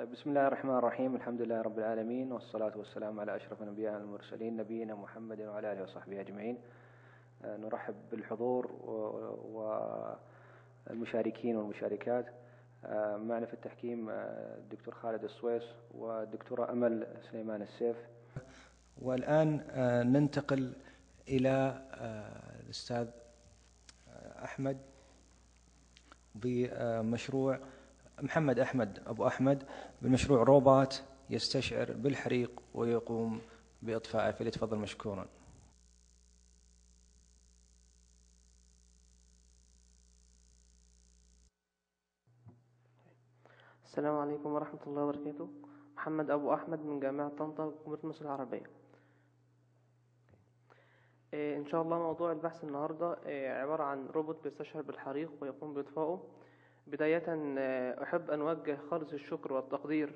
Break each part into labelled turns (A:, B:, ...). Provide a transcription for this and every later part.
A: طيب، بسم الله الرحمن الرحيم. الحمد لله رب العالمين، والصلاة والسلام على أشرف الأنبياء والمرسلين نبينا محمد وعلى آله وصحبه أجمعين. نرحب بالحضور والمشاركين والمشاركات. معنا في التحكيم الدكتور خالد السويس والدكتورة أمل سليمان السيف. والآن ننتقل إلى الأستاذ أحمد بمشروع محمد أبو أحمد بمشروع روبوت يستشعر بالحريق ويقوم بإطفائه. فليتفضل مشكورا.
B: السلام عليكم ورحمة الله وبركاته. محمد أبو أحمد من جامعة طنطا، جمهورية مصر العربية. إن شاء الله موضوع البحث النهاردة عبارة عن روبوت بيستشعر بالحريق ويقوم بإطفائه. بداية أحب أن أوجه خالص الشكر والتقدير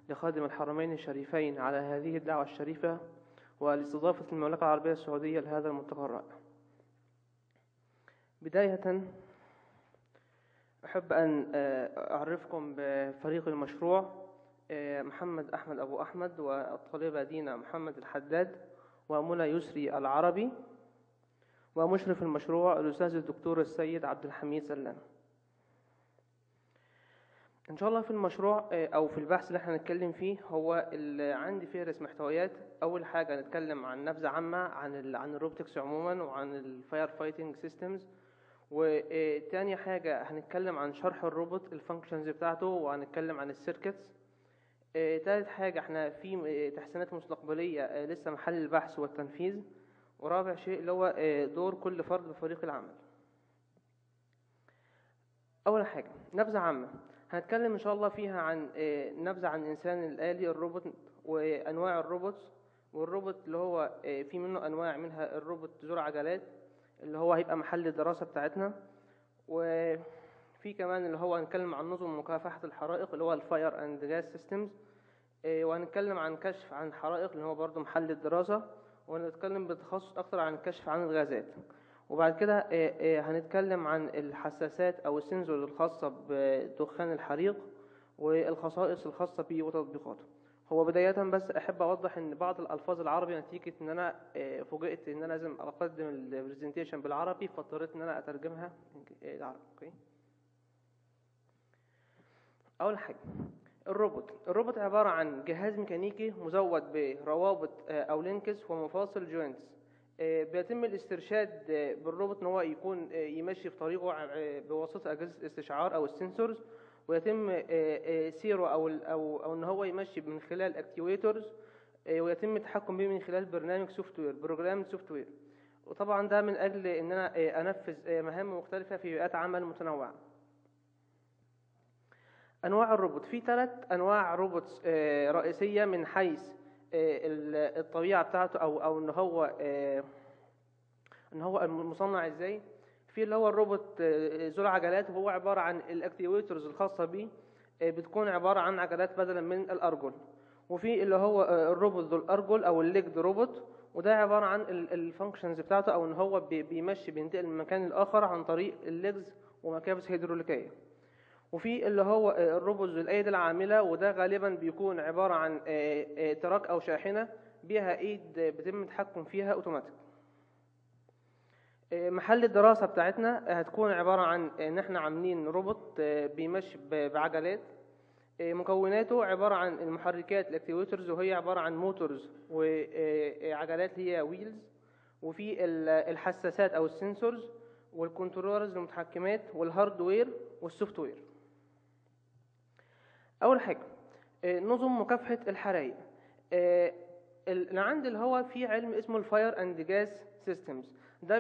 B: لخادم الحرمين الشريفين على هذه الدعوة الشريفة ولاستضافة المملكة العربية السعودية لهذا الملتقى الرائع. بداية أحب أن أعرفكم بفريق المشروع: محمد أحمد أبو أحمد، والطالبة دينا محمد الحداد، ومنى يسري العربي، ومشرف المشروع الأستاذ الدكتور السيد عبد الحميد سلام. إن شاء الله في المشروع أو في البحث اللي احنا هنتكلم فيه هو عندي فهرس محتويات. أول حاجة هنتكلم عن نبذة عامة عن الروبوتكس عموما وعن الفاير فايتنج سيستمز، وتاني حاجة هنتكلم عن شرح الروبوت الفانكشنز بتاعته، وهنتكلم عن السيركتس. تالت حاجة احنا في تحسينات مستقبلية لسه محل البحث والتنفيذ. ورابع شيء اللي هو دور كل فرد بفريق العمل. أول حاجة نبذة عامة هنتكلم إن شاء الله فيها عن نبذة عن الإنسان الآلي الروبوت وأنواع الروبوتس، والروبوت اللي هو في منه أنواع، منها الروبوت ذو العجلات اللي هو هيبقى محل الدراسة بتاعتنا، وفي كمان اللي هو هنتكلم عن نظم مكافحة الحرائق اللي هو الفاير اند جاز سيستمز، وهنتكلم عن كشف عن الحرائق اللي هو برضو محل الدراسة، وهنتكلم بتخصص أكتر عن الكشف عن الغازات. وبعد كده هنتكلم عن الحساسات أو السنسور الخاصة بدخان الحريق والخصائص الخاصة به وتطبيقاته. هو بداية بس أحب أوضح إن بعض الألفاظ العربي نتيجة إن أنا فوجئت إن أنا لازم أقدم البرزنتيشن بالعربي، فاضطريت إن أنا أترجمها بالعربي. أوكي. أول حاجة الروبوت عبارة عن جهاز ميكانيكي مزود بروابط أو لينكس ومفاصل جوينتس. بيتم الاسترشاد بالروبوت ان هو يكون يمشي في طريقه بواسطه اجهزه الاستشعار او السنسورز، ويتم سيره او ان هو يمشي من خلال اكتويترز، ويتم التحكم به من خلال برنامج سوفت وير، بروجرام سوفت وير. وطبعا ده من اجل ان انا انفذ مهام مختلفه في بيئات عمل متنوعه. انواع الروبوت: في 3 انواع روبوتس رئيسيه من حيث الطبيعه بتاعته او ان هو المصنع ازاي. في اللي هو الروبوت ذو العجلات، وهو عباره عن الاكتويترز الخاصه به بتكون عباره عن عجلات بدلا من الارجل. وفي اللي هو الروبوت ذو الارجل او الليجد روبوت، وده عباره عن الفانكشنز بتاعته او ان هو بيمشي بينتقل من مكان لاخر عن طريق الليجز ومكابس هيدروليكيه. وفي اللي هو الروبوت ذو الايدي العامله، وده غالبا بيكون عباره عن تراك او شاحنه بيها ايد بيتم التحكم فيها اوتوماتيك. محل الدراسة بتاعتنا هتكون عبارة عن ان احنا عاملين روبوت بيمشي بعجلات. مكوناته عبارة عن المحركات الاكتويترز، وهي عبارة عن موتورز وعجلات هي ويلز، وفي الحساسات او السنسورز والكنترولرز المتحكمات والهاردوير والسوفت وير. اول حاجة نظم مكافحة الحرائق. اللي عندي اللي هو في علم اسمه الفاير اند جاز سيستمز. ده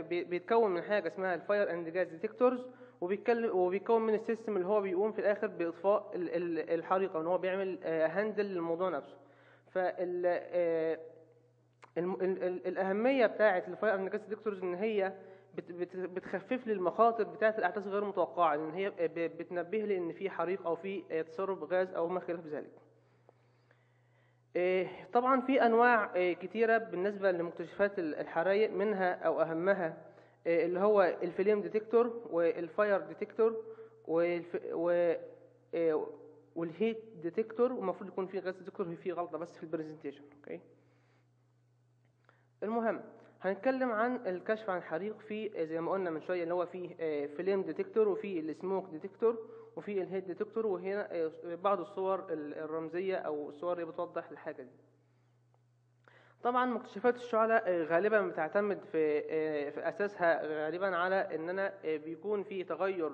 B: بيتكون من حاجه اسمها الفاير اند جاز ديتكتورز، وبيتكون من السيستم اللي هو بيقوم في الاخر باطفاء الحريقه، وان هو بيعمل هاندل للموضوع نفسه. الاهميه بتاعه الفاير اند جاز ديتكتورز ان هي بتخفف لي المخاطر بتاعه الاحداث غير متوقعه، لان هي بتنبه لي ان في حريق او في تسرب غاز او ما خلاف ذلك. طبعا في انواع كتيره بالنسبه لمكتشفات الحرائق، منها او اهمها اللي هو الفليم ديتكتور والفاير ديتكتور والهيت ديتكتور، والمفروض يكون في غاز ديتكتور، في غلطه بس في البرزنتيشن. اوكي. المهم هنتكلم عن الكشف عن الحريق في زي ما قلنا من شويه اللي هو فيه فليم ديتكتور وفي السموك ديتكتور وفي الهيت ديتكتور، وهنا بعض الصور الرمزيه او الصور اللي بتوضح الحاجه دي. طبعا مكتشفات الشعلة غالبا بتعتمد في اساسها غالبا على ان انا بيكون في تغير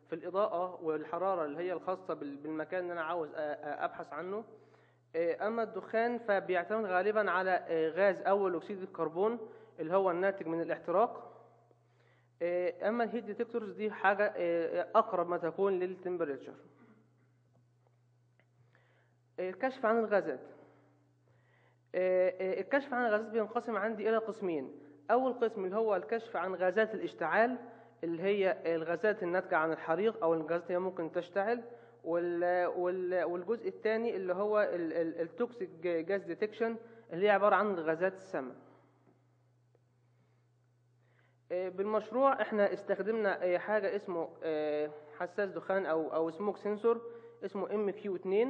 B: في الاضاءه والحراره اللي هي الخاصه بالمكان اللي انا عاوز ابحث عنه. اما الدخان فبيعتمد غالبا على غاز اول اكسيد الكربون اللي هو الناتج من الاحتراق. اما الهيت ديتكتورز دي حاجه اقرب ما تكون للتمبريتشر. الكشف عن الغازات. الكشف عن الغازات بينقسم عندي الى قسمين. اول قسم اللي هو الكشف عن غازات الاشتعال اللي هي الغازات الناتجه عن الحريق او الغازات اللي ممكن تشتعل، والجزء الثاني اللي هو التوكسيك جاز ديتكشن اللي هي عباره عن غازات السم. بالمشروع احنا استخدمنا حاجه اسمه حساس دخان او سموك سنسور اسمه MQ2،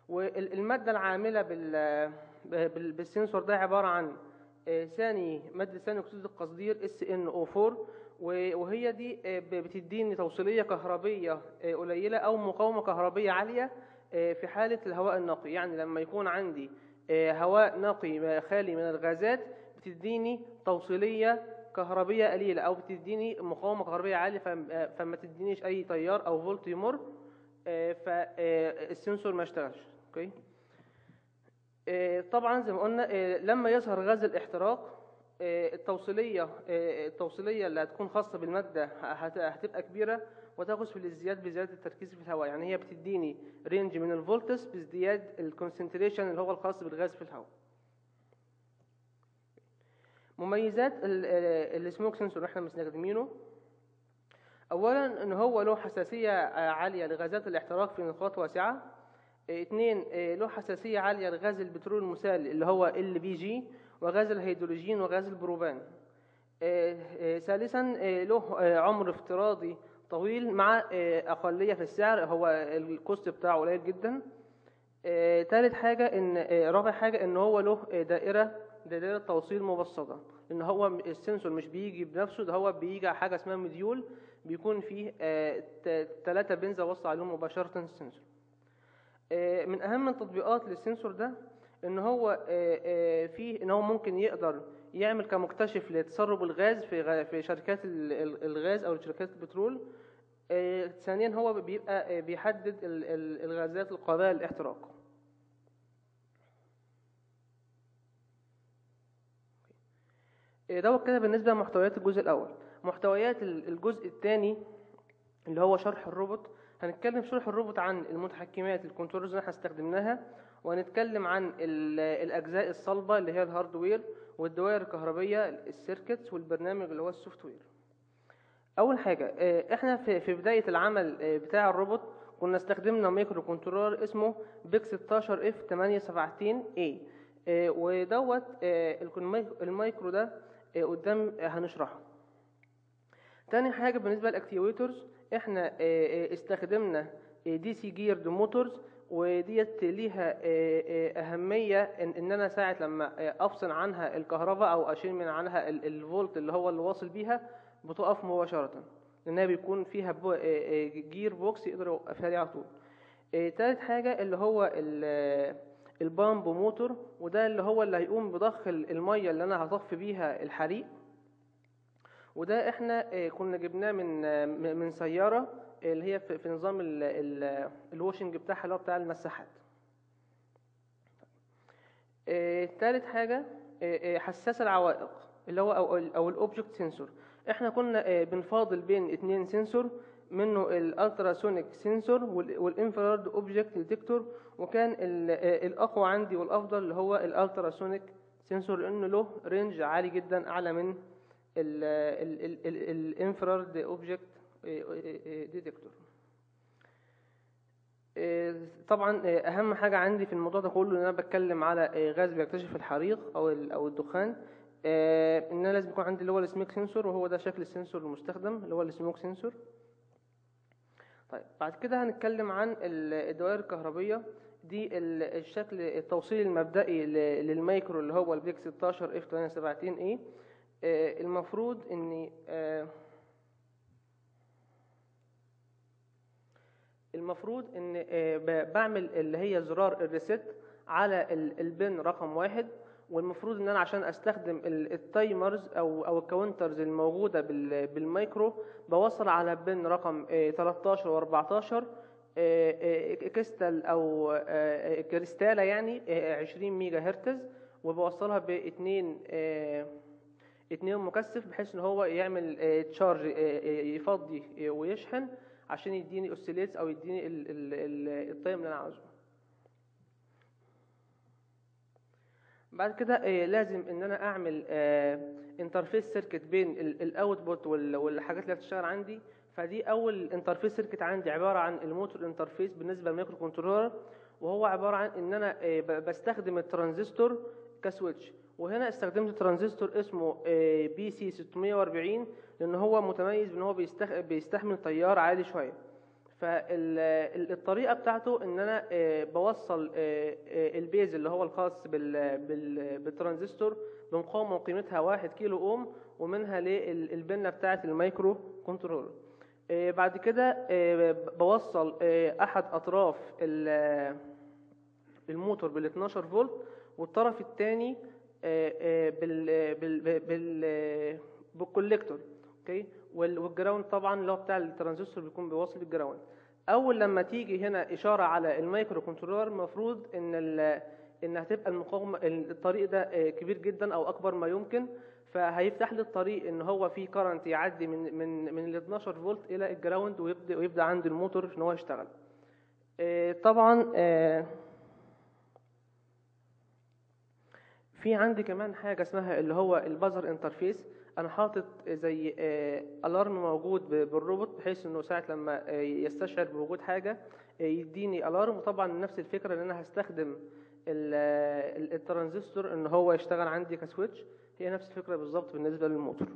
B: والماده العامله بالسنسور ده عباره عن ماده ثاني اكسيد القصدير SnO4، وهي دي بتديني توصيليه كهربيه قليله او مقاومه كهربيه عاليه في حاله الهواء النقي. يعني لما يكون عندي هواء نقي خالي من الغازات بتديني توصيليه كهربيه قليله او بتديني مقاومه كهربيه عاليه، فما تدينيش اي تيار او فولت يمر، فالسنسور ما يشتغلش. اوكي. طبعا زي ما قلنا لما يظهر غاز الاحتراق التوصيليه اللي هتكون خاصه بالماده هتبقى كبيره وتاخذ في الازدياد بزياده التركيز في الهواء. يعني هي بتديني رينج من الفولتس بازدياد الكونسنتريشن اللي هو الخاص بالغاز في الهواء. مميزات السموك سنسور اللي احنا مستخدمينه: اولا ان هو له حساسيه عاليه لغازات الاحتراق في نقاط واسعه. 2 له حساسيه عاليه لغاز البترول المسال اللي هو LPG وغاز الهيدروجين وغاز البروبان. ثالثا له عمر افتراضي طويل مع اقليه في السعر، هو الكوست بتاعه قليل جدا. رابع حاجه ان هو له دائره توصيل مبسطه، لان هو السنسور مش بيجي بنفسه، ده هو بيجي على حاجه اسمها مديول بيكون فيه 3 بنز وصل عليهم مباشره السنسور. من اهم التطبيقات للسنسور ده ان هو فيه ان هو ممكن يقدر يعمل كمكتشف لتسرب الغاز في شركات الغاز او شركات البترول. ثانيا هو بيبقى بيحدد الغازات القابله للاحتراق. دوت كده بالنسبه لمحتويات الجزء الاول. محتويات الجزء الثاني اللي هو شرح الروبوت. هنتكلم في شرح الروبوت عن المتحكمات الكنترولز اللي احنا استخدمناها، وهنتكلم عن الاجزاء الصلبه اللي هي الهاردوير والدوائر الكهربيه السيركتس والبرنامج اللي هو السوفت وير. اول حاجه احنا في بدايه العمل بتاع الروبوت كنا استخدمنا مايكرو كنترولر اسمه بيك 16F817A، ودوت المايكرو ده قدام هنشرحه. تاني حاجه بالنسبه للاكتيويتورز احنا استخدمنا DC جيرد موتورز، وديت ليها اهميه ان انا ساعه لما افصل عنها الكهرباء او اشيل من عنها الفولت اللي هو اللي واصل بيها بتقف مباشره، لانها بيكون فيها جير بوكس يقدر يوقفها لي على طول. تالت حاجه اللي هو البامب موتور، وده اللي هو اللي هيقوم بضخ الميه اللي انا هطفي بيها الحريق، وده احنا كنا جبناه من سياره اللي هي في نظام الواشنج بتاعها اللي هو بتاع المساحات. ثالث حاجه حساس العوائق اللي هو او الاوبجكت سنسور. احنا كنا بنفاضل بين 2 سنسور، منه الالتراسونيك سنسور والانفرارد اوبجكت ديتكتور، وكان الاقوى عندي والافضل اللي هو الالتراسونيك سنسور لانه له رينج عالي جدا اعلى من الانفرارد اوبجكت ديتكتور. طبعا اهم حاجه عندي في الموضوع ده كله ان انا بتكلم على غاز بيكتشف الحريق او الدخان، ان انا لازم يكون عندي اللي هو السموك سنسور، وهو ده شكل السنسور المستخدم اللي هو السموك سنسور. طيب بعد كده هنتكلم عن الدوائر الكهربية. دي الشكل التوصيلي المبدئي للمايكرو اللي هو البيك 16 اف 870 اي. المفروض اني بعمل اللي هي زرار الريست على البن رقم 1، والمفروض ان انا عشان استخدم التايمرز او الكاونترز الموجوده بالمايكرو بوصل على بن رقم 13 و14 كريستال او كريستاله يعني 20 ميجا هرتز، وبوصلها باثنين مكثف بحيث ان هو يعمل تشارج يفضي ويشحن عشان يديني اوسيليتس او يديني التايم اللي انا عاوزه. بعد كده لازم ان انا اعمل انترفيس سيركت بين الاوتبوت والحاجات اللي هتشتغل عندي. فدي اول انترفيس سيركت عندي عباره عن الموتور انترفيس بالنسبه للمايكرو كنترولر، وهو عباره عن ان انا بستخدم الترانزستور كسويتش. وهنا استخدمت ترانزستور اسمه BC 640 لان هو متميز بان هو بيستحمل تيار عالي شويه. فالطريقه بتاعته ان انا بوصل البيز اللي هو الخاص بالترانزستور بمقاومه قيمتها 1 كيلو اوم، ومنها للبنه بتاعه المايكرو كنترولر. بعد كده بوصل احد اطراف الموتور بال 12 فولت، والطرف الثاني بالكوليكتور. اوكي، والجراوند طبعا اللي هو بتاع الترانزستور بيكون بيوصل الجراوند. اول لما تيجي هنا اشاره على المايكرو كنترولر المفروض ان هتبقى المقاومه الطريق ده كبير جدا او اكبر ما يمكن، فهيفتح لي الطريق ان هو في كارنت يعدي من ال 12 فولت الى الجراوند، ويبدا عند الموتور ان هو يشتغل. طبعا في عندي كمان حاجه اسمها اللي هو البازر انترفيس. انا حاطط زي الارم موجود بالروبوت بحيث انه ساعه لما يستشعر بوجود حاجه يديني الارم. وطبعا نفس الفكره ان انا هستخدم الترانزستور ان هو يشتغل عندي كسويتش، هي نفس الفكره بالظبط بالنسبه للموتور.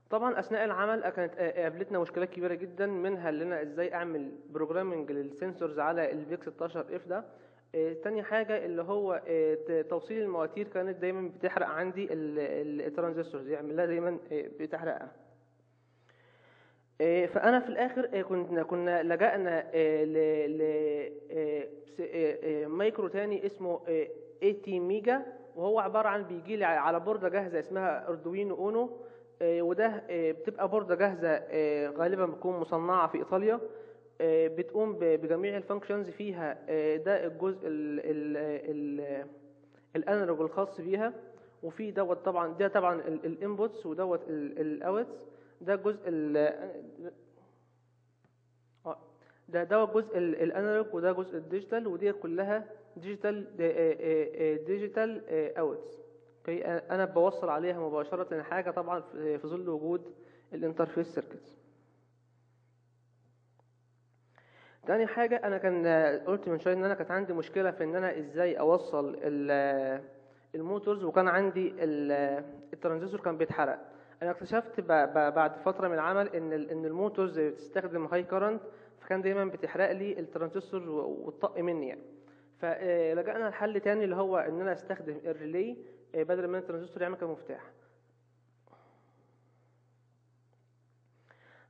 B: طبعا اثناء العمل كانت قابلتنا مشكلات كبيره جدا، منها اللي انا ازاي اعمل بروجرامنج للسنسورز على البيك 16 اف ده. تاني حاجه اللي هو توصيل المواتير كانت دايما بتحرق عندي الترانزستورز، يعمل لها دايما بتحرقها. فانا في الاخر كنا لجأنا مايكرو تاني اسمه 80 ميجا، وهو عباره عن بيجي لي على بورده جاهزه اسمها اردوينو اونو. وده بتبقى بورده جاهزه غالبا بتكون مصنعه في ايطاليا، بتقوم بجميع الفانكشنز فيها. ده الجزء الانالوج الخاص بيها، وفي دوت طبعا ده طبعا الانبوتس ودوت الاوتس. ده جزء ده جزء الانالوج، وده جزء الديجيتال، ودي كلها ديجيتال اوتس. اوكي، انا بوصل عليها مباشره حاجه طبعا في ظل وجود الانترفيس سيركتس. تاني حاجه انا كان قلت من شويه ان انا كانت عندي مشكله في ان انا ازاي اوصل الموتورز، وكان عندي الترانزستور كان بيتحرق. انا اكتشفت بعد فتره من العمل ان الموتورز بتستخدم هاي كارنت، فكان دايما بتحرق لي الترانزستور وتطق مني يعني. فلجأنا لحل تاني اللي هو ان انا استخدم الريلي بدل ما الترانزستور يعمل كمفتاح.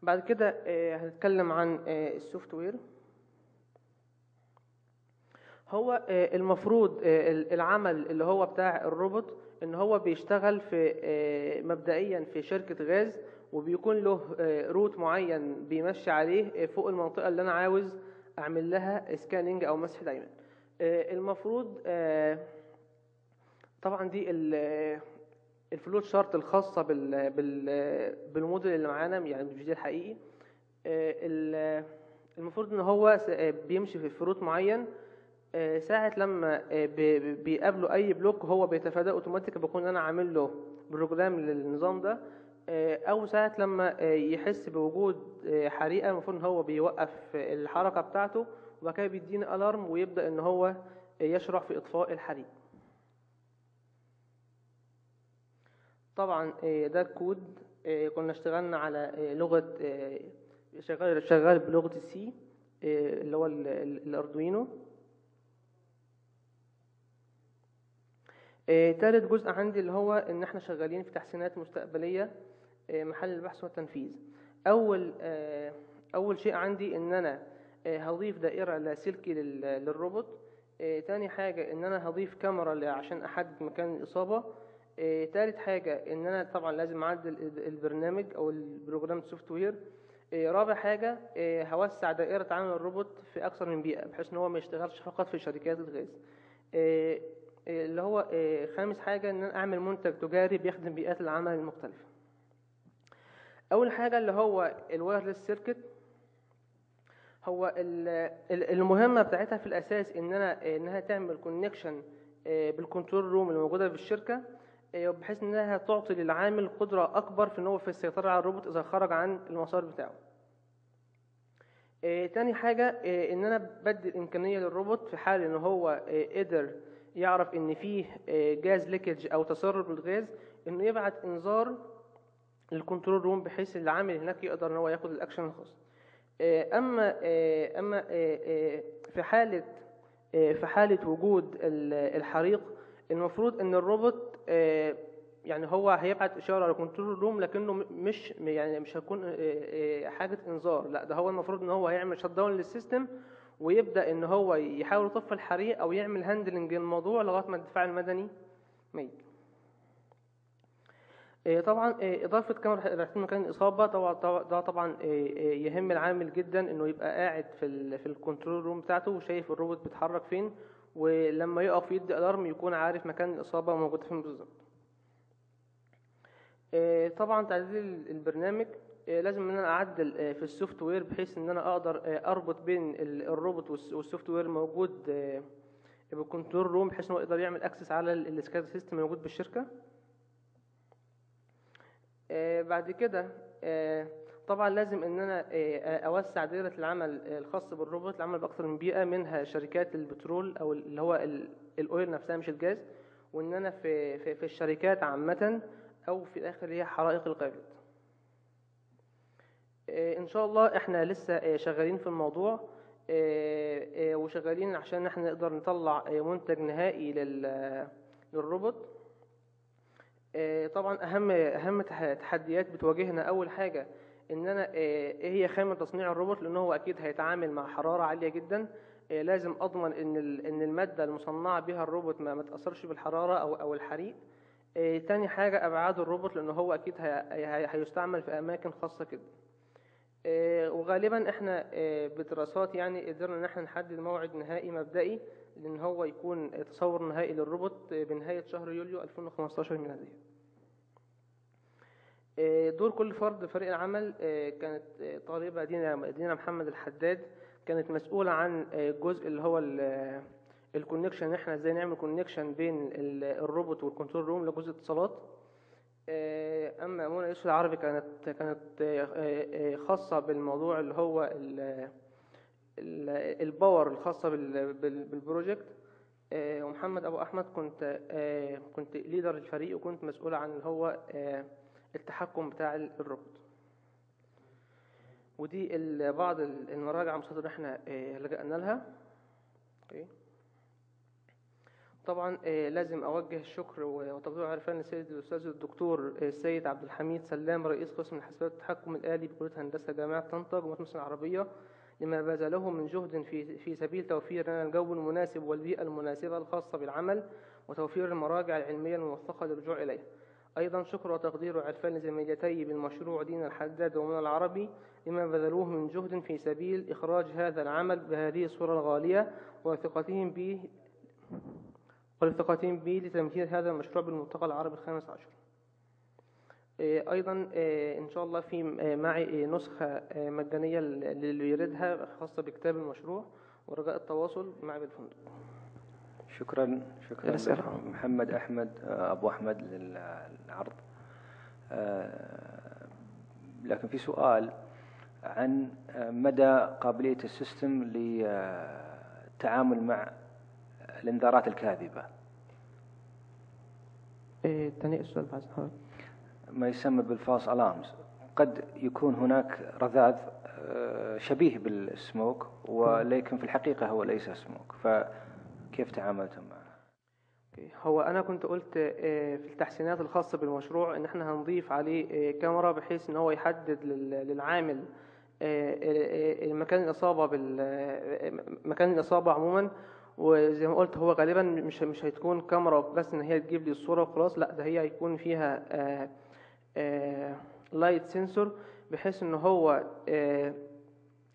B: بعد كده هنتكلم عن السوفت وير. هو المفروض العمل اللي هو بتاع الروبوت ان هو بيشتغل في مبدئيا في شركة غاز، وبيكون له روت معين بيمشي عليه فوق المنطقة اللي انا عاوز اعمل لها سكاننج او مسح دايما. المفروض طبعا دي الفلوت شارت الخاصة بالموديل اللي معانا، يعني مش دي الحقيقي. المفروض ان هو بيمشي في روت معين. ساعة لما بيقابله أي بلوك هو بيتفادى أوتوماتيك، بكون أنا عامل له بروجرام للنظام ده. أو ساعة لما يحس بوجود حريقة المفروض إن هو بيوقف الحركة بتاعته، وبعد كده بيديني ألارم ويبدأ إن هو يشرع في إطفاء الحريق. طبعا ده الكود كنا اشتغلنا على لغة شغال بلغة السي اللي هو الأردوينو. تالت جزء عندي اللي هو إن احنا شغالين في تحسينات مستقبلية محل البحث والتنفيذ. أول شيء عندي إن أنا هضيف دائرة لاسلكي للروبوت. تاني حاجة إن أنا هضيف كاميرا عشان أحدد مكان الإصابة. تالت حاجة إن أنا طبعا لازم أعدل البرنامج أو البروجرام سوفت وير. رابع حاجة هوسع دائرة عمل الروبوت في أكثر من بيئة بحيث إن هو ما يشتغلش فقط في شركات الغاز. اللي هو خامس حاجة إن أنا أعمل منتج تجاري بيخدم بيئات العمل المختلفة. أول حاجة اللي هو الوايرلس سيركت. هو المهمة بتاعتها في الأساس إنها تعمل كونكشن بالكنترول روم الموجودة في الشركة، بحيث إنها تعطي للعامل قدرة أكبر في إنه في السيطرة على الروبوت إذا خرج عن المسار بتاعه. تاني حاجة إن أنا بدي إمكانية للروبوت في حال إن هو قدر يعرف إن فيه جاز ليكج أو تسرب الغاز، إنه يبعت إنذار للكنترول روم بحيث العامل هناك يقدر إن هو ياخد الأكشن الخاص. أما في حالة وجود الحريق، المفروض إن الروبوت يعني هو هيبعت إشارة للكنترول روم، لكنه مش هيكون حاجة إنذار، لا ده هو المفروض إن هو هيعمل شت داون للسيستم ويبدأ إن هو يحاول يطفي الحريق أو يعمل هاندلنج الموضوع لغاية ما الدفاع المدني ميت. طبعا إضافة كاميرا رصد مكان الإصابة ده طبعا يهم العامل جدا إنه يبقى قاعد في الكنترول روم بتاعته وشايف الروبوت بيتحرك فين، ولما يقف يدي ألارم يكون عارف مكان الإصابة موجود فين بالظبط. طبعا تعديل البرنامج لازم ان انا اعدل في السوفت وير بحيث ان انا اقدر اربط بين الروبوت والسوفت وير موجود بالكنترول روم بحيث انه يقدر يعمل اكسس على السكاد سيستم موجود بالشركه. بعد كده طبعا لازم ان انا اوسع دائره العمل الخاصه بالروبوت العمل باكثر من بيئه، منها شركات البترول او اللي هو الاويل نفسها مش الجاز، وان انا في الشركات عامه او في الاخر هي حرائق الغابات. ان شاء الله احنا لسه شغالين في الموضوع وشغالين عشان احنا نقدر نطلع منتج نهائي للروبوت. طبعا اهم تحديات بتواجهنا اول حاجه ان انا ايه هي خامه تصنيع الروبوت، لان هو اكيد هيتعامل مع حراره عاليه جدا. لازم اضمن ان الماده المصنعه بها الروبوت ما تاثرش بالحراره او الحريق. تاني حاجه ابعاد الروبوت، لان هو اكيد هيستعمل في اماكن خاصه كده. وغالبا احنا بدراسات يعني قدرنا ان احنا نحدد موعد نهائي مبدئي لان هو يكون تصور نهائي للروبوت بنهايه شهر يوليو 2015 ميلاديه. دور كل فرد فريق العمل كانت طالبه دينا محمد الحداد، كانت مسؤوله عن جزء اللي هو الكونكشن، احنا ازاي نعمل كونكشن بين الروبوت والكنترول روم لجزء اتصالات. اما منى يوسف العربي كانت خاصه بالموضوع اللي هو الباور الخاصه بالبروجكت. ومحمد ابو احمد كنت ليدر الفريق وكنت مسؤول عن اللي هو التحكم بتاع الروبوت. ودي بعض المراجع المصادر احنا لجأنا لها. طبعا لازم اوجه الشكر وتقدير عرفان للسيد الاستاذ الدكتور السيد عبد الحميد سلام رئيس قسم الحاسبات والتحكم الآلي بكلية هندسة جامعة طنطا جمهورية مصر العربية لما بذله من جهد في سبيل توفير لنا الجو المناسب والبيئة المناسبة الخاصة بالعمل وتوفير المراجع العلمية الموثقة للرجوع إليها. أيضا شكر وتقدير وعرفان لزميلتي بالمشروع دينا الحداد ومنى العربي لما بذلوه من جهد في سبيل إخراج هذا العمل بهذه الصورة الغالية وثقتهم بي لتمثيل هذا المشروع بالملتقى العربي الخامس عشر. أيضا إن شاء الله في معي نسخة مجانية للي يريدها خاصة بكتاب المشروع، ورجاء التواصل معي بالفندق.
A: شكرا محمد أحمد أبو أحمد للعرض. لكن في سؤال عن مدى قابلية السيستم للتعامل مع الإنذارات الكاذبة.
B: تاني السؤال بعد حضرتك.
A: ما يسمى بالفالس ألارمز، قد يكون هناك رذاذ شبيه بالسموك ولكن في الحقيقة هو ليس سموك، فكيف تعاملتم معه؟
B: هو أنا كنت قلت في التحسينات الخاصة بالمشروع إن إحنا هنضيف عليه كاميرا بحيث إن هو يحدد للعامل مكان الإصابة مكان الإصابة عموما. وزي ما قلت هو غالبا مش هتكون كاميرا بس إن هي تجيب لي الصورة وخلاص، لا ده هي هيكون فيها لايت سنسور، بحيث إن هو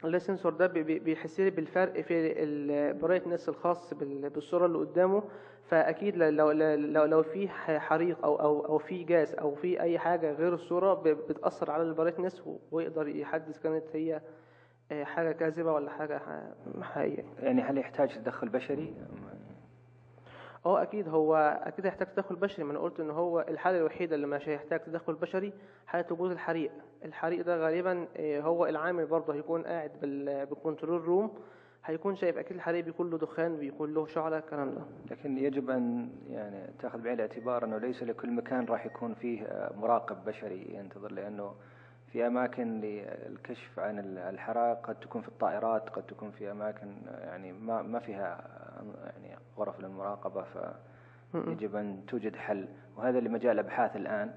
B: السنسور ده بيحس لي بالفرق في البرايتنس الخاص بالصورة اللي قدامه. فأكيد لو في حريق أو في جاز أو في أي حاجة غير الصورة بتأثر على البرايتنس، ويقدر يحدد كانت هي حاجة كاذبة ولا حاجة حقيقية.
A: يعني هل يحتاج تدخل بشري؟
B: اكيد هو اكيد هيحتاج تدخل بشري. ما انا قلت ان هو الحاله الوحيده اللي مش هيحتاج تدخل بشري حاله وجود الحريق ده غالبا هو العامل برضه هيكون قاعد بالكنترول روم، هيكون شايف اكيد الحريق بيكون له دخان بيكون له شعله الكلام ده.
A: لكن يجب ان يعني تاخذ بعين الاعتبار انه ليس لكل مكان راح يكون فيه مراقب بشري ينتظر، لانه في اماكن للكشف عن الحرائق قد تكون في الطائرات، قد تكون في اماكن يعني ما فيها يعني غرف للمراقبه، فيجب ان توجد حل. وهذا اللي مجال ابحاث الان،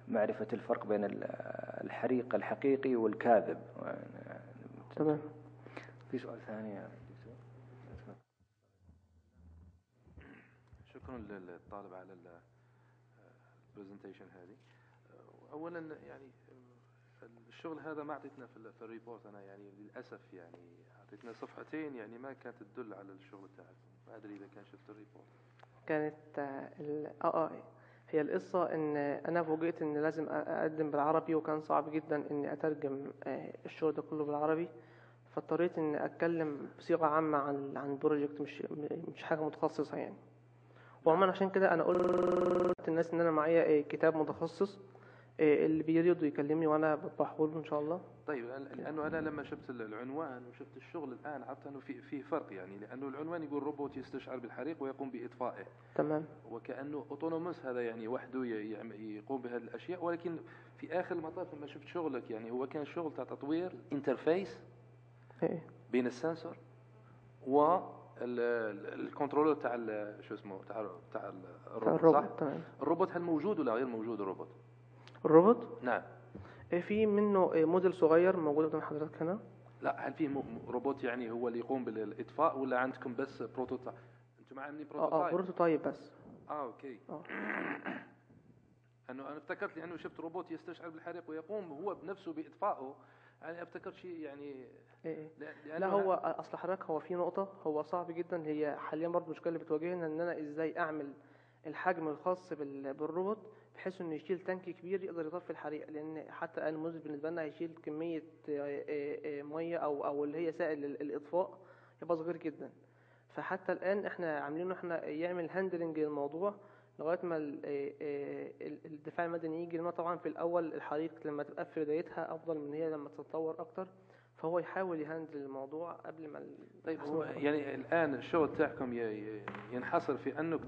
A: معرفه الفرق بين الحريق الحقيقي والكاذب.
B: تمام.
A: في سؤال ثاني يعني.
C: شكرا للطالب على البرزنتيشن هذه. اولا يعني الشغل هذا ما اعطيتنا في الريبورت، انا يعني للاسف يعني اعطيتنا صفحتين يعني ما كانت تدل على الشغل تاعكم، ما ادري اذا كان شفت الريبورت.
B: كانت هي القصة ان انا فوجئت ان لازم اقدم بالعربي، وكان صعب جدا اني اترجم الشغل ده كله بالعربي، فاضطريت اني اتكلم بصيغة عامة عن البروجكت، مش حاجة متخصصة يعني. وعموما عشان كده انا قلت للناس ان انا معايا كتاب متخصص اللي بيريد يكلمني وانا بطبعه له ان شاء الله.
C: طيب لانه انا لما شفت العنوان وشفت الشغل الان عرفت انه في فرق يعني، لانه العنوان يقول روبوت يستشعر بالحريق ويقوم باطفائه.
B: تمام.
C: وكانه اوتونوموس، هذا يعني وحده يقوم بهذه الاشياء. ولكن في اخر المطاف لما شفت شغلك يعني هو كان شغل تاع تطوير انترفيس بين السنسور و الكنترولر تاع شو اسمه تاع الروبوت، صح؟
B: تمام.
C: الروبوت هل موجود ولا غير موجود
B: الروبوت؟
C: نعم.
B: في منه موديل صغير موجود قدام حضرتك هنا.
C: لا، هل في روبوت يعني هو اللي يقوم بالاطفاء ولا عندكم بس بروتوتايب؟ انتم عاملين بروتوتايب؟
B: بروتوتايب بس.
C: اوكي. انا افتكرت لانه شفت روبوت يستشعر بالحريق ويقوم هو بنفسه باطفائه، يعني افتكرت شيء يعني
B: لا هو اصل حضرتك هو في نقطة هو صعب جدا، هي حاليا برضه المشكلة اللي بتواجهنا ان انا ازاي اعمل الحجم الخاص بالروبوت بحيث انه يشيل تانك كبير يقدر يطفي الحريق، لان حتى الموديل بالنسبه لنا هيشيل كميه ميه او اللي هي سائل الاطفاء يبقى صغير جدا. فحتى الان احنا عاملينه احنا يعمل هاندلنج للموضوع لغايه ما الدفاع المدني يجي، لنا طبعا في الاول الحريق لما تبقى في بدايتها افضل من هي لما تتطور اكتر، فهو يحاول يهندل الموضوع قبل ما
C: طيب هو يعني الان الشغل تاعكم ينحصر في انك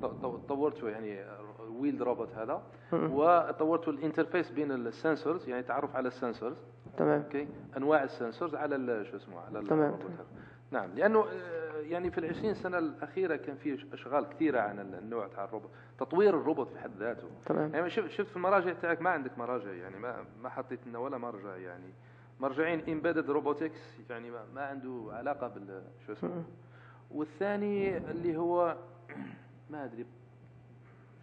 C: طورتوا يعني ويلد روبوت هذا وطورتوا الانترفيس بين السنسورز، يعني تعرف على السنسورز.
B: تمام.
C: اوكي، انواع السنسورز على شو اسمه على
B: الروبوت
C: هذا. نعم، لانه يعني في ال20 سنه الاخيره كان في اشغال كثيره عن النوع تاع الروبوت، تطوير الروبوت في حد ذاته.
B: تمام.
C: يعني شفت في المراجع تاعك ما عندك مراجع، يعني ما حطيت لنا ولا مرجع، يعني مرجعين امبيدد روبوتكس يعني ما عنده علاقه شو اسمه. والثاني اللي هو ما ادري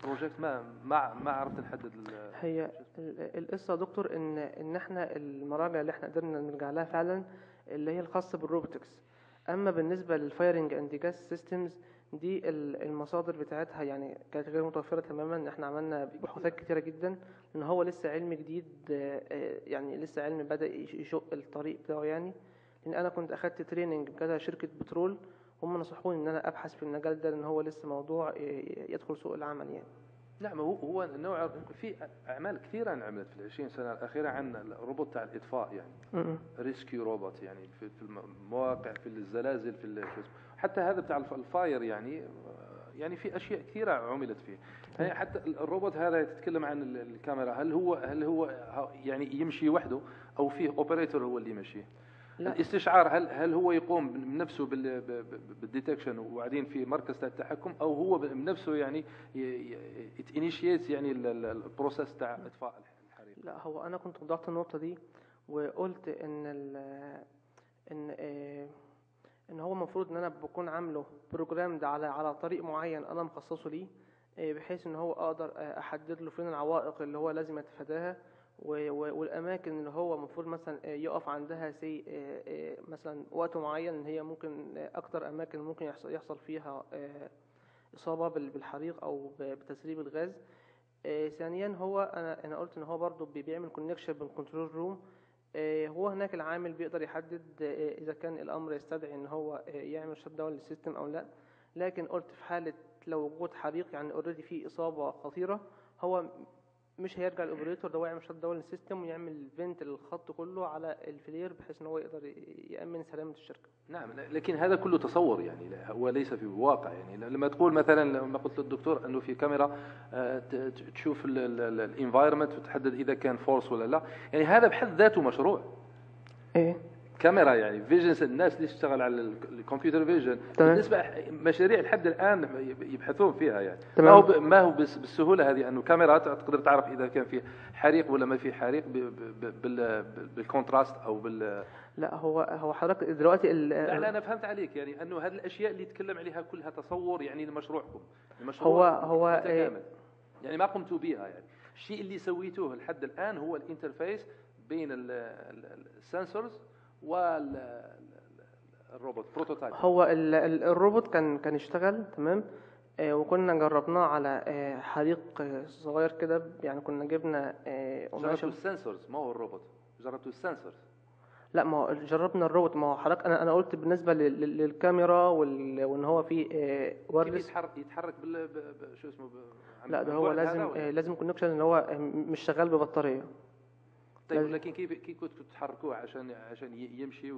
C: بروجكت ما عرفت نحدد
B: هي القصه يا دكتور ان احنا المراجع اللي احنا قدرنا نرجع لها فعلا اللي هي الخاصه بالروبوتكس. اما بالنسبه للفايرنج اند جاس سيستمز دي المصادر بتاعتها يعني كانت غير متوفره تماما. احنا عملنا بحوثات كتيره جدا لان هو لسه علم جديد، يعني لسه علم بدا يشق الطريق بتاعه يعني. لان انا كنت اخدت تريننج بكذا شركه بترول، هم نصحوني ان انا ابحث في المجال ده لان هو لسه موضوع يدخل سوق العمل يعني.
C: نعم، هو النوع في اعمال كثيره انعملت في 20 سنه الاخيره عن الروبوت تاع الاطفاء يعني ريسكيو روبوت، يعني في المواقع، في الزلازل، في شو اسمه، حتى هذا بتاع الفاير يعني يعني في اشياء كثيره عملت فيه. يعني حتى الروبوت هذا تتكلم عن الكاميرا، هل هو يعني يمشي وحده او فيه اوبريتور هو اللي يمشيه؟
B: لا.
C: الاستشعار هل هو يقوم بنفسه بالديتكشن وبعدين في مركز التحكم، او هو بنفسه يعني انيشيتس يعني البروسيس تاع اطفاء الحريق؟
B: لا، هو انا كنت وضعت النقطه دي وقلت ان ان ان هو المفروض ان انا بكون عامله بروجرام ده على طريق معين انا مخصصه ليه، بحيث ان هو اقدر احدد له فين العوائق اللي هو لازم يتفاداها، والاماكن اللي هو المفروض مثلا يقف عندها مثلا وقت معين، ان هي ممكن اكتر اماكن ممكن يحصل فيها اصابه بالحريق او بتسريب الغاز. ثانيا هو انا قلت ان هو برضو بيعمل كونكشن بالكنترول روم. هو هناك العامل بيقدر يحدد اذا كان الامر يستدعي ان هو يعمل شت داون للسيستم او لا. لكن قلت في حاله لو وجود حريق يعني اوريدي في اصابه خطيره، هو مش هيرجع الاوبريتور ده ويعمل شت داون للسيستم ويعمل فينت الخط كله على الفلير بحيث ان هو يقدر يامن سلامه الشركه.
C: نعم، لكن هذا كله تصور يعني هو ليس في واقع. يعني لما تقول مثلا لما قلت للدكتور انه في كاميرا تشوف الانفايرمنت وتحدد اذا كان فورس ولا لا، يعني هذا بحد ذاته مشروع.
B: ايه
C: كاميرا يعني فيجنز، الناس اللي تشتغل على الكمبيوتر فيجن بالنسبه مشاريع لحد الان يبحثون فيها. يعني ما هو بالسهوله هذه انه كاميرا تقدر تعرف اذا كان في حريق ولا ما في حريق بالكونتراست او بال.
B: لا، هو حضرتك دلوقتي
C: لا انا فهمت عليك، يعني انه هذه الاشياء اللي تتكلم عليها كلها تصور يعني لمشروعكم.
B: هو
C: متكامل. يعني ما قمتوا بها. يعني الشيء اللي سويتوه لحد الان هو الانترفيس بين السنسورز والروبوت بروتوتايب.
B: هو الروبوت كان يشتغل تمام. وكنا جربناه على حريق صغير كده، يعني كنا جبنا
C: جربتوا السنسورز ما هو الروبوت، جربتوا السنسورز؟
B: لا، ما هو جربنا الروبوت. ما هو حضرتك انا قلت بالنسبه للكاميرا وان هو في
C: وايرلس يتحرك شو اسمه
B: لا، ده هو لازم كونكشن ان هو مش شغال ببطاريه.
C: طيب لكن كيف كنتوا تحركوه عشان يمشي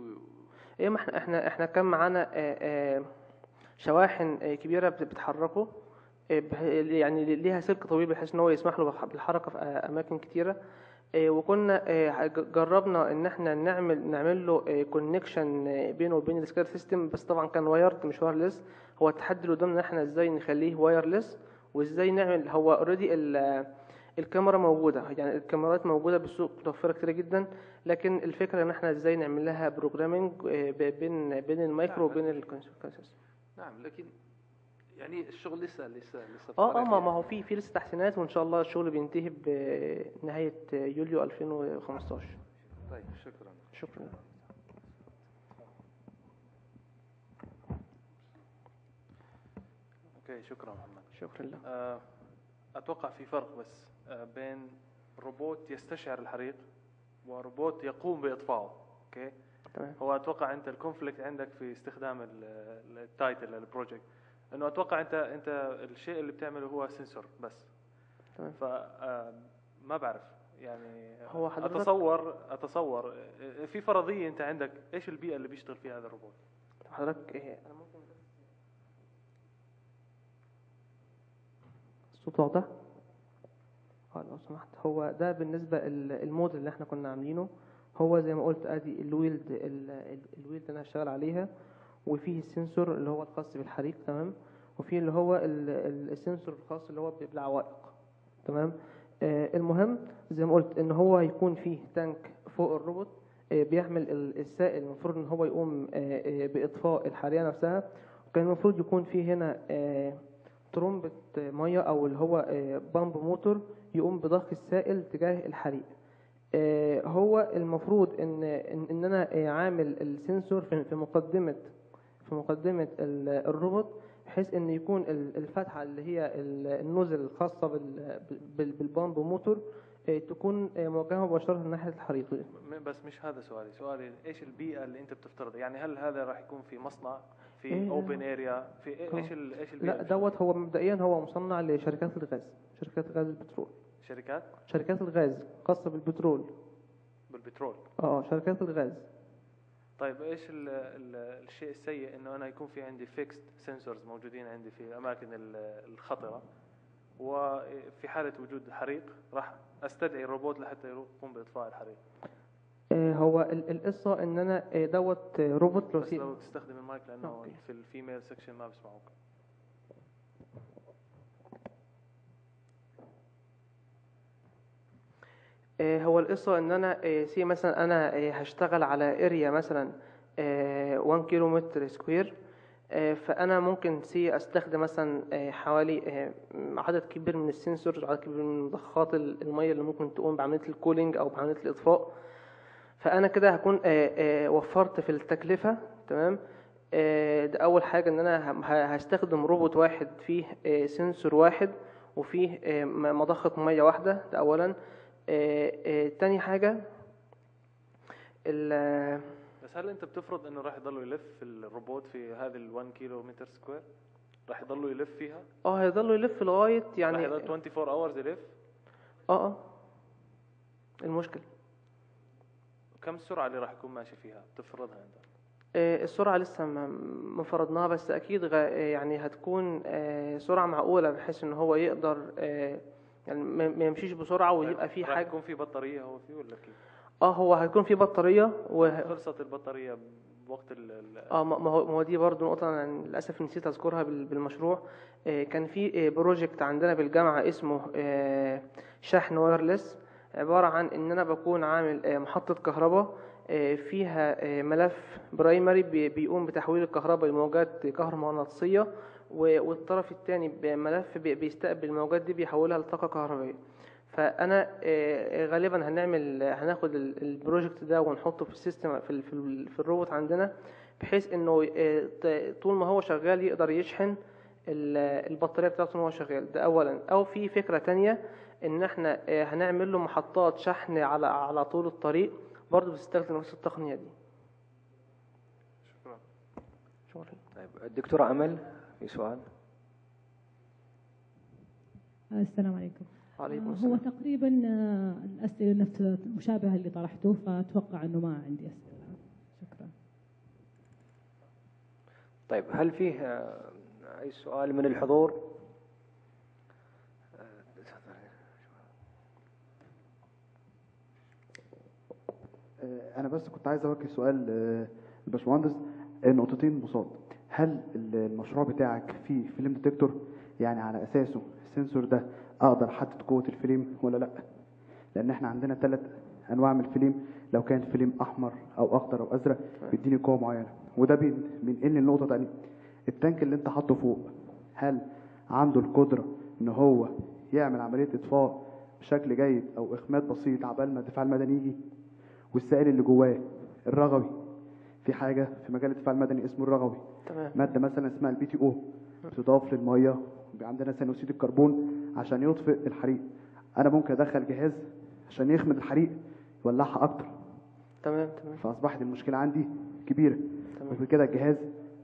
B: ايه، ما احنا كان معانا شواحن كبيره بتحركه، يعني ليها سلك طويل بحيث ان هو يسمح له بالحركه في اماكن كتيره. وكنا جربنا ان احنا نعمل له كونكشن بينه وبين السكار سيستم، بس طبعا كان وايرد مش وايرلس. هو التحدي اللي قدامنا احنا ازاي نخليه وايرلس، وازاي نعمل. هو اوريدي الكاميرا موجوده، يعني الكاميرات موجوده بالسوق متوفره كتير جدا، لكن الفكره ان احنا ازاي نعمل لها بروجرامينج بين المايكرو وبين الكونسيستم.
C: نعم، لكن يعني الشغل لسه
B: ما هو في لسه تحسينات، وان شاء الله الشغل بينتهي بنهايه يوليو 2015.
C: طيب شكرا.
D: اوكي، شكرا محمد.
B: شكرا لك.
D: اتوقع في فرق بس بين روبوت يستشعر الحريق وروبوت يقوم باطفائه. اوكي
B: تمام.
D: هو اتوقع انت الكونفليكت عندك في استخدام التايتل للبروجكت، انه اتوقع انت الشيء اللي بتعمله هو سنسور بس.
B: تمام.
D: ما بعرف يعني.
B: هو
D: اتصور في فرضيه انت عندك ايش البيئه اللي بيشتغل فيها هذا الروبوت.
B: حضرتك انا ممكن الصوت واضح؟ لو سمحت. هو ده بالنسبه الموديل اللي احنا كنا عاملينه. هو زي ما قلت ادي الويلد اللي انا هشتغل عليها، وفيه السنسور اللي هو الخاص بالحريق تمام، وفيه اللي هو السنسور الخاص اللي هو بالعوائق تمام. المهم زي ما قلت ان هو هيكون فيه تانك فوق الروبوت بيحمل السائل، المفروض ان هو يقوم باطفاء الحريقه نفسها. وكان المفروض يكون فيه هنا ترمبة ميه او اللي هو بامب موتور يقوم بضخ السائل تجاه الحريق. هو المفروض ان انا عامل السنسور في مقدمه الروبوت، بحيث ان يكون الفتحه اللي هي النوزل الخاصه بالبامب موتور تكون موجهه مباشره ناحيه الحريق.
D: بس مش هذا سؤالي ايش البيئه اللي انت بتفترض؟ يعني هل هذا راح يكون في مصنع، في اوبن اريا، في ايش البيئه؟
B: لا، هو مبدئيا هو مصنع لشركات الغاز، شركات غاز البترول. شركات الغاز خاصه بالبترول.
D: بالبترول.
B: شركات الغاز.
D: طيب ايش الشيء السيء انه انا يكون في عندي فيكست سنسورز موجودين عندي في الاماكن الخطره، وفي حاله وجود حريق راح استدعي الروبوت لحتى يقوم باطفاء الحريق؟
B: هو القصه ان انا دوت روبوت
D: بس لو تستخدم المايك لانه في الفيميل سكشن ما بسمعوك.
B: هو القصة ان انا سي مثلا انا هشتغل على اريا مثلا 1 كيلومتر سكوير، فانا ممكن سي استخدم مثلا حوالي عدد كبير من السنسورز وعدد كبير من مضخات المية اللي ممكن تقوم بعملية الكولينج او بعملية الاطفاء. فانا كده هكون وفرت في التكلفة. تمام. ده اول حاجة، ان انا هستخدم روبوت واحد فيه سنسور واحد وفيه مضخة مية واحدة. ده اولا. تاني حاجة
D: بس هل انت بتفرض انه راح يضلوا يلف الروبوت في هذه ال1 كيلومتر سكوير؟ راح يضلوا يلف فيها؟
B: هيضلوا يلف لغاية يعني
D: راح يضل 24 hours يلف؟
B: المشكلة
D: كم السرعة اللي راح يكون ماشي فيها بتفرضها انت؟
B: السرعة لسه ما فرضناها، بس اكيد يعني هتكون سرعة معقولة بحيث ان هو يقدر يعني ما يمشيش بسرعة ويبقى فيه حاجة.
D: راح يكون في بطارية هو فيه ولا كيف؟
B: هو هيكون في بطارية
D: خلصت البطارية بوقت
B: ما هو دي برضو نقطة أنا للأسف نسيت أذكرها بالمشروع. كان في بروجكت عندنا بالجامعة اسمه شحن وايرلس، عبارة عن إن أنا بكون عامل محطة كهرباء فيها ملف برايمري بيقوم بتحويل الكهرباء لموجات كهرومغناطيسية، والطرف الثاني بملف بيستقبل الموجات دي بيحولها لطاقة كهربائية. فانا غالبا هناخد البروجكت ده ونحطه في السيستم في الروبوت عندنا، بحيث انه طول ما هو شغال يقدر يشحن البطاريه بتاعته وهو شغال. ده اولا. او في فكره تانية ان احنا هنعمل له محطات شحن على طول الطريق برضه بتستخدم نفس التقنيه دي.
A: شكرا. طيب الدكتوره امل في سؤال.
E: السلام عليكم.
B: هو
E: تقريبا الأسئلة نفس مشابهة اللي طرحته، فأتوقع أنه ما عندي أسئلة. شكرا.
A: طيب هل فيه أي سؤال من الحضور؟
F: أنا بس كنت عايز أوجه سؤال للباشمهندس، نقطتين بساط. هل المشروع بتاعك فيه فيلم ديتكتور، يعني على أساسه السنسور ده اقدر احدد قوه الفيلم ولا لا؟ لان احنا عندنا 3 انواع من الفيلم، لو كان فيلم احمر او اخضر او ازرق بيديني قوه معينه. وده بينقلني النقطه ثانيه، التانك اللي انت حاطه فوق هل عنده القدره ان هو يعمل عمليه اطفاء بشكل جيد او اخماد بسيط عبال ما الدفاع المدني يجي؟ والسائل اللي جواه الرغوي، في حاجه في مجال الدفاع المدني اسمه الرغوي،
B: تمام.
F: ماده مثلا اسمها البي تي او بتضاف للميه، عندنا ثاني اكسيد الكربون عشان يطفئ الحريق. انا ممكن ادخل جهاز عشان يخمد الحريق يولعها اكتر.
B: تمام.
F: فاصبحت المشكله عندي كبيره.
B: تمام.
F: وبكده الجهاز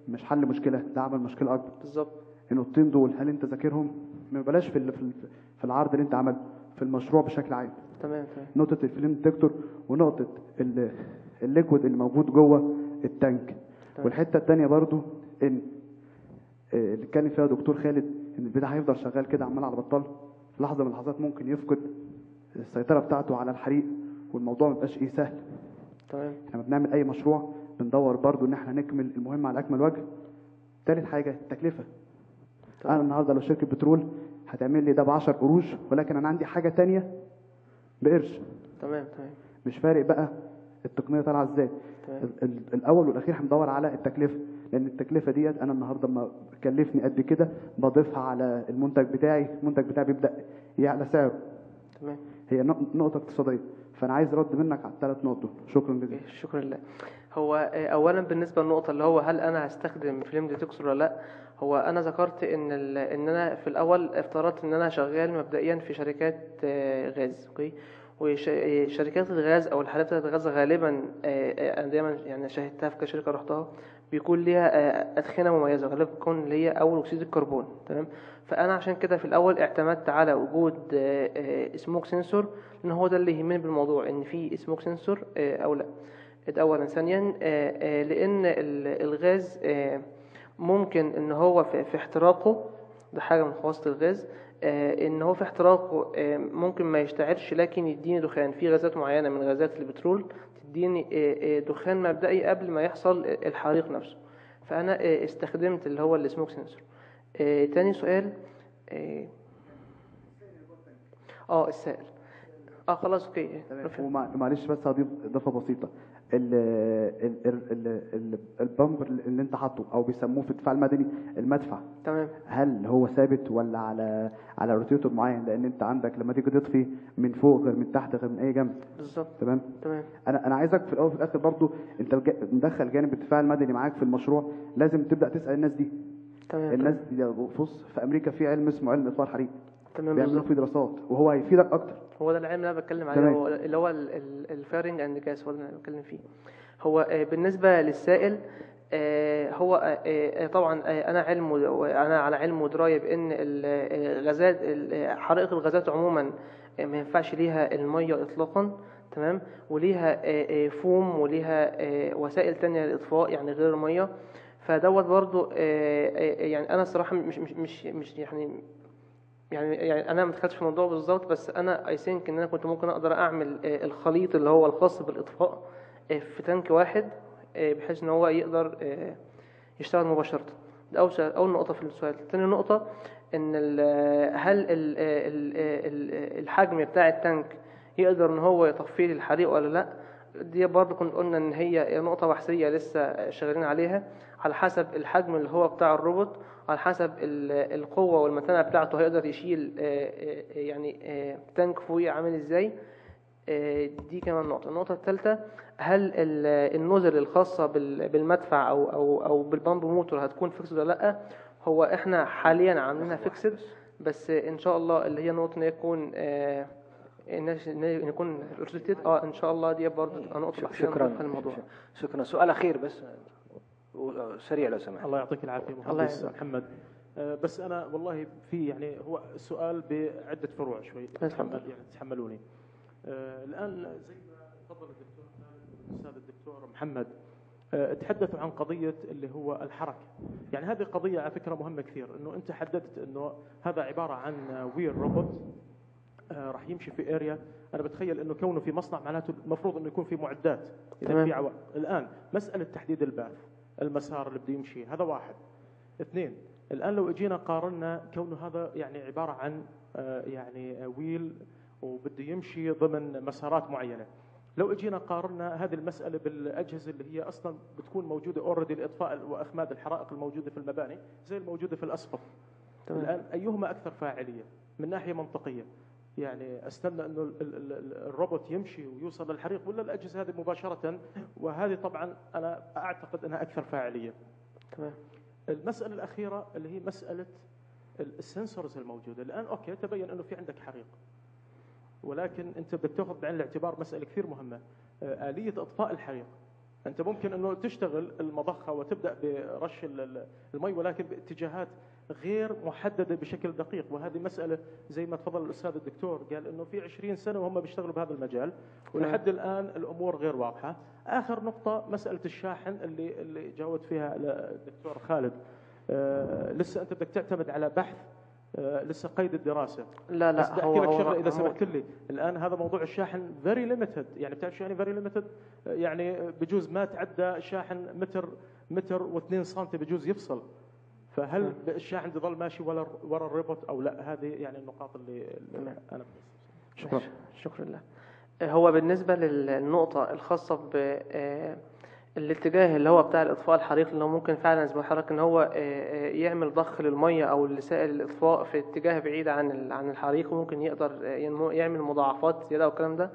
F: مش حل مشكله، ده عمل مشكله اكبر.
B: بالظبط.
F: النقطتين دول هل انت ذاكرهم؟ ما بلاش في العرض اللي انت عمله، في المشروع بشكل عام.
B: تمام.
F: نقطه الفيلم ديتكتور ونقطه الليكويد اللي موجود جوه التانك. والحته الثانيه برضو ان اللي اتكلم فيها دكتور خالد، ان البتاع هيفضل شغال كده عمال على بطال، في لحظه من اللحظات ممكن يفقد السيطره بتاعته على الحريق، والموضوع ما يبقاش سهل.
B: تمام.
F: احنا بنعمل اي مشروع بندور برضو ان احنا نكمل المهم على اكمل وجه. ثالث حاجه التكلفه. انا النهارده لو شركه بترول هتعمل لي ده ب10 قروش، ولكن انا عندي حاجه ثانيه بقرش.
B: تمام.
F: مش فارق بقى التقنيه طالعه ازاي. الاول والاخير هندور على التكلفه، لان التكلفه ديت انا النهارده لما كلفني قد كده بضيفها على المنتج بتاعي، المنتج بتاعي بيبدا يعلى سعره.
B: تمام.
F: هي نقطه اقتصاديه، فانا عايز رد منك على ال3 نقط. شكرا جزيلا.
B: شكرا لله. هو اولا بالنسبه للنقطه اللي هو هل انا هستخدم فيلم ديتكتور ولا لا، هو انا ذكرت ان انا في الاول افترضت ان انا شغال مبدئيا في شركات غاز. اوكي. وشركات الغاز او الحالات بتاعت الغاز غالبا انا دايما يعني شاهدتها في كشركه رحتها بيكون ليها ادخنه مميزه، غالبا بتكون اللي هي اول اكسيد الكربون. تمام. فانا عشان كده في الاول اعتمدت على وجود سموك سنسور، لان هو ده اللي يهمني بالموضوع، ان في سموك سنسور او لا. ده اولا. ثانيا لان الغاز ممكن ان هو في احتراقه، ده حاجه من خواص الغاز، ان هو في احتراقه ممكن ما يشتعلش لكن يديني دخان. في غازات معينه من غازات البترول تديني دخان مبدئي قبل ما يحصل الحريق نفسه. فانا استخدمت اللي هو السموك سنسور. تاني سؤال السائل. خلاص اوكي.
F: ومعلش بس هضيف اضافه بسيطه. البامب اللي انت حاطه او بيسموه في الدفاع المدني المدفع،
B: تمام،
F: هل هو ثابت ولا على روتيتور معين؟ لان انت عندك لما تيجي تطفي من فوق غير من تحت غير من اي جنب.
B: بالظبط.
F: تمام. انا عايزك في الاول وفي الاخر برضو انت مدخل جانب الدفاع المدني معاك في المشروع، لازم تبدا تسال الناس دي.
B: تمام.
F: الناس دي بص، في امريكا في علم اسمه علم اطفاء الحريق،
B: تمام،
F: بيعملوا فيه دراسات وهو هيفيدك اكتر.
B: هو ده العلم اللي انا بتكلم عليه، هو اللي هو الفايرنج اند جاس، هو اللي انا بتكلم فيه. هو بالنسبه للسائل، هو طبعا انا على علم ودرايه بان الغازات، حرائق الغازات عموما ما ينفعش ليها الميه اطلاقا. تمام. وليها فوم وليها وسائل تانية للاطفاء يعني غير الميه. فدوت برضو يعني انا الصراحه مش يعني انا ما دخلتش في الموضوع بالظبط، بس انا اي ثينك ان انا كنت ممكن اقدر اعمل الخليط اللي هو الخاص بالاطفاء في تانك واحد، بحيث ان هو يقدر يشتغل مباشره. ده اول نقطه في السؤال. ثاني نقطه ان هل الحجم بتاع التانك يقدر ان هو يطفي لي الحريق ولا لا؟ دي برضه كنت قلنا ان هي نقطه بحثيه لسه شغالين عليها، على حسب الحجم اللي هو بتاع الروبوت، على حسب القوه والمتانه بتاعته هيقدر يشيل يعني تانك فوقيه عامل ازاي. دي كمان نقطه. النقطه الثالثه، هل النوزل الخاصه بالمدفع او بالبامب موتور هتكون فيكسد ولا لا؟ هو احنا حاليا عاملينها فيكسد، بس ان شاء الله اللي هي نقطه ان يكون يكون روتيت ان شاء الله. دي برضه نقطه
A: شكرا في الموضوع. شكرا. سؤال اخير بس سريع لو سمحت.
G: الله يعطيك العافيه مهندس محمد. بس انا والله في يعني هو السؤال بعده فروع شوي يعني تحملوني. الان زي ما تفضل الدكتور الاستاذ الدكتور محمد تحدثوا عن قضيه اللي هو الحركه. يعني هذه قضيه على فكره مهمه كثير، انه انت حددت انه هذا عباره عن وير روبوت راح يمشي في اريا. انا بتخيل انه كونه في مصنع معناته المفروض انه يكون في معدات اذا في عوائق. الان مساله تحديد الباث، المسار اللي بده يمشي، هذا واحد. اثنين، الان لو اجينا قارنا كونه هذا يعني عباره عن يعني ويل وبده يمشي ضمن مسارات معينه، لو اجينا قارنا هذه المساله بالاجهزه اللي هي اصلا بتكون موجوده اوريدي لاطفاء واخماد الحرائق الموجوده في المباني زي الموجوده في الاسفل. الان ايهما اكثر فاعليه من ناحيه منطقيه؟ يعني استنى انه الروبوت يمشي ويوصل للحريق، ولا الاجهزه هذه مباشره؟ وهذه طبعا انا اعتقد انها اكثر فاعليه.
B: تمام.
G: المساله الاخيره اللي هي مساله السنسورز الموجوده الان. اوكي، تبين انه في عندك حريق، ولكن انت بدك تاخذ بعين الاعتبار مساله كثير مهمه، اليه اطفاء الحريق. انت ممكن انه تشتغل المضخه وتبدا برش المي، ولكن باتجاهات غير محدده بشكل دقيق. وهذه مساله زي ما تفضل الاستاذ الدكتور قال انه في 20 سنه وهم بيشتغلوا بهذا المجال، ولحد الان الامور غير واضحه. اخر نقطه مساله الشاحن اللي جاوبت فيها الدكتور خالد. لسه انت بدك تعتمد على بحث لسه قيد الدراسه.
B: لا
G: بس بدي احكي لك شغله اذا سمحت لي. الان هذا موضوع الشاحن فيري ليميتد. يعني بتعرف شو يعني فيري ليميتد؟ يعني بجوز ما تعدى شاحن متر و2 سم بجوز يفصل. فهل الشاحن يضل ماشي ورا الريبوت او لا؟ هذه يعني النقاط اللي انا
B: شكرا لله. هو بالنسبه للنقطه الخاصه الاتجاه اللي هو بتاع الاطفاء الحريق، اللي هو ممكن فعلا زي ما حضرتك ان هو يعمل ضخ للميه او لسائل الاطفاء في اتجاه بعيد عن الحريق، وممكن يقدر يعمل مضاعفات زياده والكلام ده.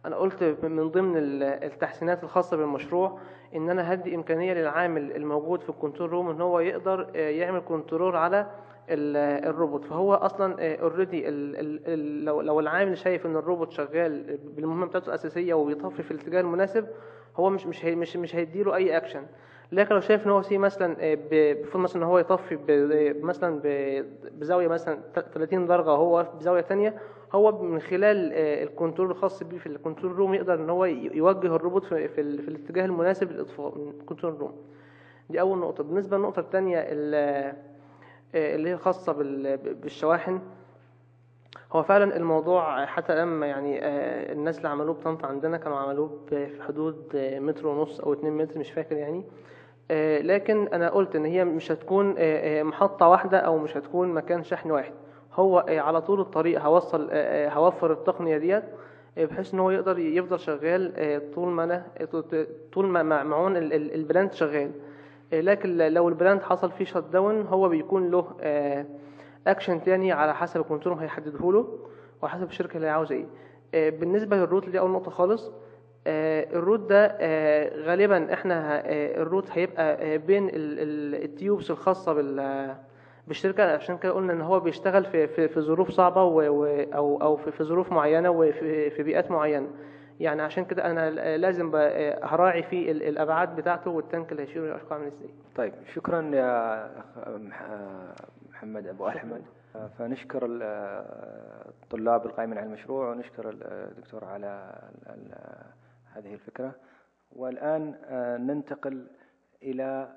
B: انا قلت من ضمن التحسينات الخاصه بالمشروع ان انا هدي امكانيه للعامل الموجود في الكنترول روم ان هو يقدر يعمل كنترول على الروبوت. فهو اصلا اوريدي لو العامل شايف ان الروبوت شغال بالمهمه بتاعته الاساسيه وبيطفي في الاتجاه المناسب، هو مش هيديله اي اكشن. لكن لو شايف ان هو سي مثلا بيفضل مثلا ان هو يطفي مثلا بزاويه مثلا 30 درجه وهو بزاويه تانية، هو من خلال الكنترول الخاص بيه في الكنترول روم يقدر ان هو يوجه الروبوت في الاتجاه المناسب للاطفاء من الكنترول روم. دي اول نقطه. بالنسبه للنقطه الثانيه اللي هي خاصه بالشواحن، هو فعلا الموضوع حتى لما يعني الناس اللي عملوه بطنطا عندنا كانوا عملوه في حدود 1.5 متر او 2 متر مش فاكر يعني. لكن انا قلت ان هي مش هتكون محطة واحدة او مش هتكون مكان شحن واحد، هو على طول الطريق هوفر التقنية ديت بحيث ان هو يقدر يفضل شغال طول ما معون البلانت شغال. لكن لو البلانت حصل فيه شت داون هو بيكون له اكشن تاني على حسب الكنترول هيحدده له وحسب الشركه اللي عاوزه ايه. بالنسبه للروت دي اول نقطه خالص، الروت ده غالبا احنا الروت هيبقى بين التيوبس الخاصه بالشركه، عشان كده قلنا ان هو بيشتغل في ظروف صعبه او في ظروف معينه وفي بيئات معينه. يعني عشان كده انا لازم هراعي في الابعاد بتاعته والتانك اللي هيشيله اشكال عامل ازاي.
A: طيب شكرا يا محمد ابو احمد. فنشكر الطلاب القائمين على المشروع ونشكر الدكتور على هذه الفكرة. والآن ننتقل إلى